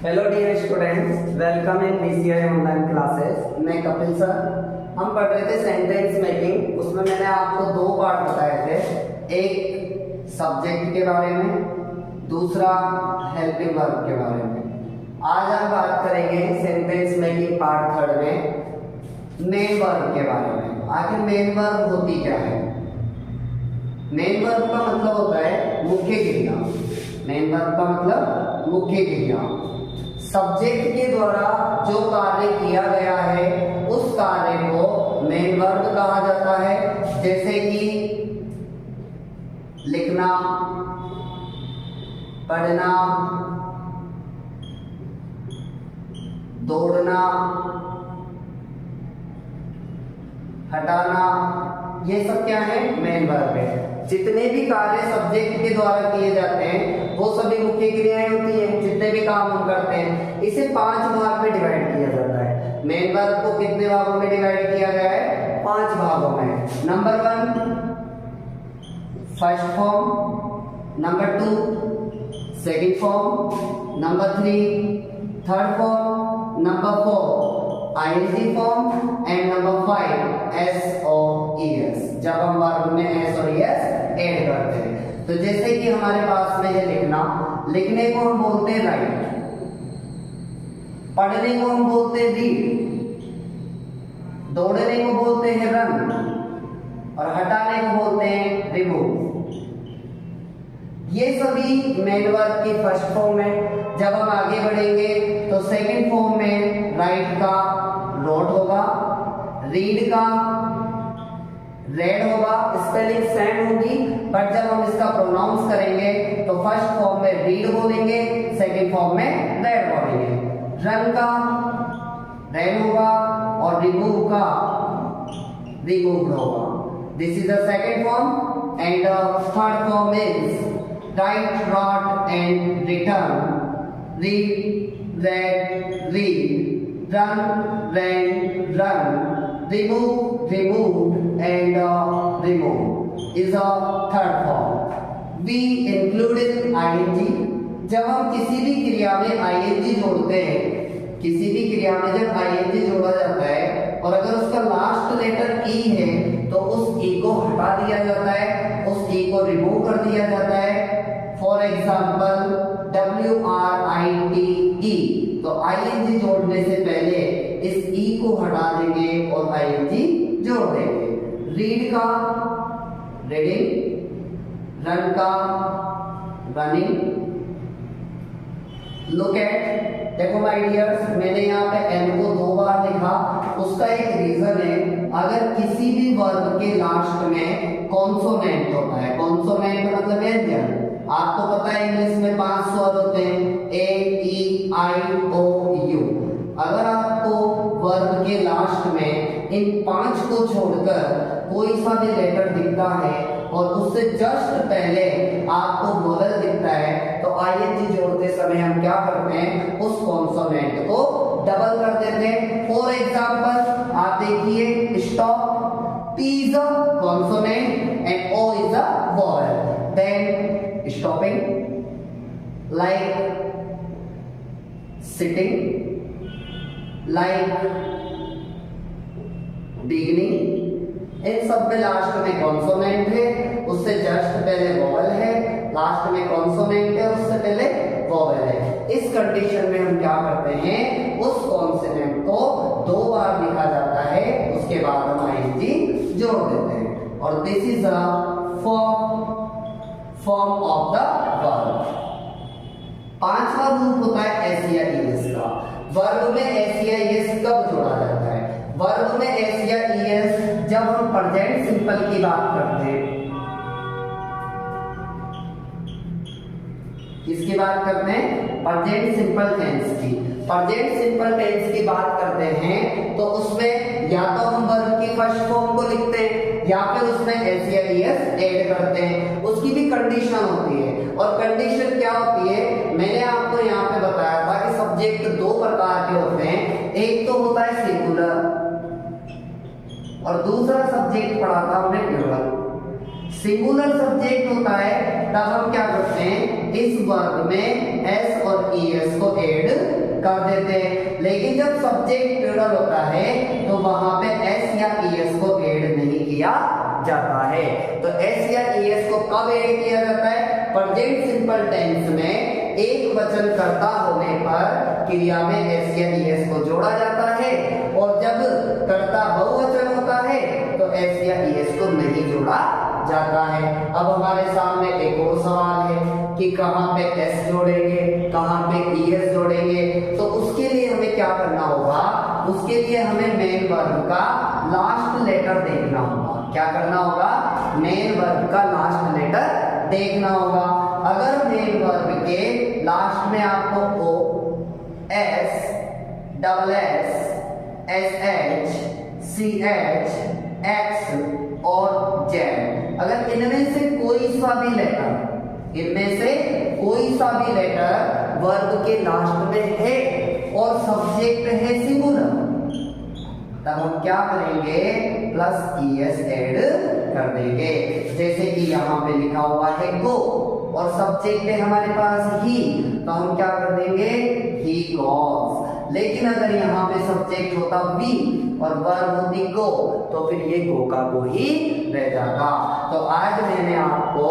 Hello dear students, welcome in BCI online classes. मैं Kapil sir. हम पढ़ रहे थे सेंटेंस मेकिंग। उसमें मैंने आपको दो पार्ट बताए थे, एक सब्जेक्ट के बारे में, दूसरा हेल्पिंग वर्ब के बारे में। आज हम बात करेंगे सेंटेंस मेकिंग पार्ट थर्ड में मेन वर्ब के बारे में। आखिर मेन वर्ब होती क्या है? मेन वर्ब का मतलब होता है मुख्य क्रिया। मेन वर्ब का मतलब मुख्य क्रिया। सब्जेक्ट के द्वारा जो कार्य किया गया है उस कार्य को मेन वर्ब कहा जाता है। जैसे कि लिखना, पढ़ना, दौड़ना, हटाना, ये सब क्या है? मेन वर्ब है। जितने भी कार्य सब्जेक्ट के द्वारा किए जाते हैं वो सभी मुख्य क्रियाएं होती हैं। जितने भी काम हम करते हैं इसे 5 भाग में डिवाइड किया जाता है। मेन वर्ब को कितने भागों में डिवाइड किया गया है? 5 भागों में। Number 1 first form, number 2 second form, number 3 third form, number 4 ING form and number 5 S O E S. जब हम वर्ब में एस और एस ऐड करते हैं तो जैसे कि हमारे पास में है लिखना। लिखने को हम बोलते हैं राइट, पढ़ने को हम बोलते हैं रीड, दौड़ने को बोलते हैं रन और हटाने को बोलते हैं रिमूव। ये सभी मेन वर्ब की फर्स्ट फॉर्म है। जब हम आगे बढ़ेंगे तो सेकंड फॉर्म में राइट का रोट होगा, रीड का रेड होगा, स्पेलिंग सेम होगी, बट जब हम इसका प्रोनाउंस करेंगे तो फर्स्ट फॉर्म में रीड बोलेंगे, सेकंड फॉर्म में रेड बोलेंगे। रन का रेड होगा और रिमूव का रिमूव्ड होगा। This is the second form and third form is write, wrote and written, read, read, read, run, ran, run, remove, removed, and remove is a third form. We included ing. जब हम किसी भी क्रिया में ing जोड़ते हैं, किसी भी क्रिया में जब ing जोड़ा जाता है और अगर उसका लास्ट लेटर ई है तो उस ई को हटा दिया जाता है, उस ई को रिमूव कर दिया जाता है। फॉर एग्जाम्पल WRITE, तो ING जोड़ने से पहले इस E को हटा देंगे और ING जोड़ देंगे। रीड का रीडिंग, रन का रनिंग, लुक एट। देखो माय डियर्स, मैंने यहाँ पे एन को 2 बार लिखा। उसका एक रीजन है, अगर किसी भी वर्ब के लास्ट में कॉन्सोनेंट होता है, कॉन्सोनेंट मतलब व्यंजन। आपको पता है इंग्लिश में 5 स्वर होते हैं, ए ई आई ओ यू। अगर आपको वर्ब के लास्ट में इन 5 को छोड़कर कोई सा भी लेटर दिखता है और उससे जस्ट पहले आपको वोवेल दिखता है तो आईएनजी जोड़ते समय हम क्या करते हैं? उस कॉन्सोनेंट को डबल कर देते हैं। फॉर एग्जांपल आप देखिए, stop, P is a consonant and O is a vowel. Then stopping, like sitting, like beginning, इन सब में लास्ट में कॉन्सोनेंट है, उससे जस्ट पहले वोवेल है, लास्ट में कॉन्सोनेंट है, उससे पहले वोवेल है। इस कंडीशन में हम क्या करते हैं? उस कॉन्सोनेंट को 2 बार लिखा जाता है, उसके बाद हम आईएनजी जोड़ देते हैं और this is a form of the verb. 5वां रूप होता है एस या ईएस का। वर्ब में एस या ईएस कब जोड़ा जाता है? वर्ब में एस या ईएस जब हम प्रेजेंट सिंपल की बात करते हैं। किसकी बात करते हैं? प्रेजेंट सिंपल टेंस की। प्रेजेंट सिंपल टेंस की बात करते हैं तो उसमें या तो हम वर्ब की फर्स्ट फॉर्म को लिखते हैं या फिर उसमें एस या ईएस ऐड करते हैं। उसकी भी कंडीशन होती है और कंडीशन क्या होती है? मैंने आपको यहाँ पे बताया था कि सब्जेक्ट 2 प्रकार के होते हैं। एक तो होता है सिंगुलर और दूसरा सब्जेक्ट पढ़ा था हमने प्लूरल। सिंगुलर सब्जेक्ट होता है तब हम क्या करते हैं, इस वर्ब में एस और ईएस को ऐड कर देते हैं। लेकिन जब सब्जेक्ट प्लूरल होता है तो वहां पे एस या ईएस को ऐड नहीं किया जाता है। तो एस या ईएस को कब ऐड किया जाता है, प्रेजेंट सिंपल टेंस में एक वचन कर्ता होने पर क्रिया में एस या ईएस को जोड़ा जाता है, और जब कर्ता बहुवचन होता है तो एस या ईएस को नहीं जोड़ा जाता है। अब हमारे सामने एक और सवाल है कि कहां पे एस जोड़ेंगे, कहां पे ईएस जोड़ेंगे। तो उसके लिए हमें क्या करना होगा, उसके लिए हमें मेन वर्ब का लास्ट लेटर देखना होगा। क्या करना होगा, मेन वर्ब का लास्ट लेटर देखना होगा। अगर मेन वर्ब के लास्ट में आपको O, S, double S, S H, C H, X और जेड, अगर इनमें से कोई सा भी लेटर, इनमें से कोई सा भी लेटर वर्ब के लास्ट में है और सब्जेक्ट है सिंगुलर, तब हम क्या करेंगे, प्लस ईएस ऐड कर देंगे। जैसे कि यहाँ पे लिखा हुआ है गो और सब्जेक्ट है हमारे पास ही, तो हम क्या कर देंगे, ही गोस। लेकिन अगर यहाँ पे सब्जेक्ट होता वी और वर्ब होती गो तो फिर ये गो का गो ही रह जाता। तो आज मैंने आपको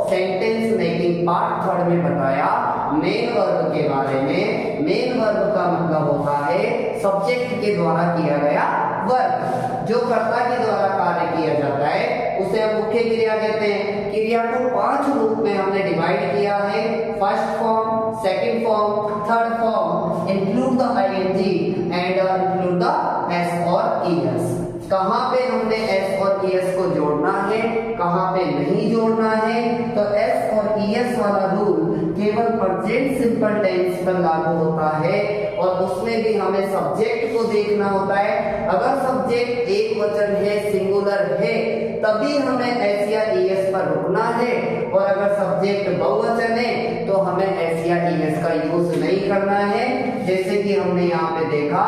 सेंटेंस मेकिंग पार्ट 3 में बताया मेन वर्ब के बारे में। मेन वर्ब का मतलब होता है सब्जेक्ट के द्वारा किया गया वर्ब, जो कर्ता के द्वारा कार्य किया जाता है उसे हम मुख्य क्रिया कहते हैं। क्रिया को 5 रूप में हमने डिवाइड किया है, first form, second form, third form, include the ING and include the S और ईएस। कहां पे हमने एस और ईएस को जोड़ना है, कहां पे नहीं जोड़ना है, तो एस और ईएस वाला रूल केवल प्रेजेंट सिंपल टेंस पर लागू होता है और उसमें भी हमें सब्जेक्ट को देखना होता है। अगर सब्जेक्ट एक वचन है, सिंगुलर है, तभी हमें एस या ईएस पर रुकना है, और अगर सब्जेक्ट बहुवचन है तो हमें एस या ईएस का यूज नहीं करना है। जैसे कि हमने यहाँ पे देखा,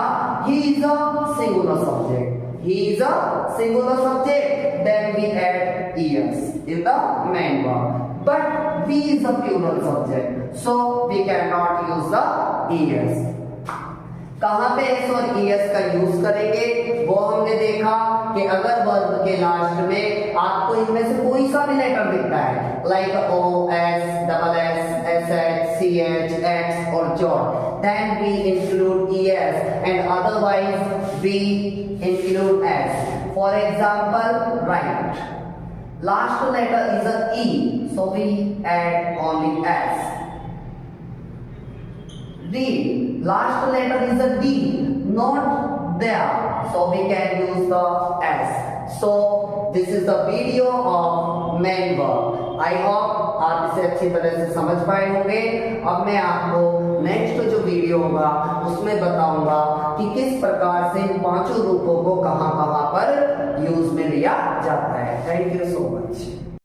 he is a singular subject, he is a singular subject, then we add es in the main verb, but we is a plural subject, so we cannot use the es। कहां पे एस और ES का use करेंगे वो हमने देखा कि अगर वर्ब के लास्ट में आपको इनमें से कोई सा भी लेटर दिखता है, like O, S, double S, S H, C H, X और जॉन, then we include es and otherwise we include s. For example, write, last letter is a e, so we add only s. Read, last letter is a D, not there, so we can use the S. So this is the video of main verb. I hope आप इसे अच्छी तरह से समझ पाए होंगे। अब मैं आपको नेक्स्ट जो वीडियो होगा उसमें बताऊंगा कि किस प्रकार से इन 5 रूपों को कहां-कहां पर यूज में लिया जाता है। Thank you so much.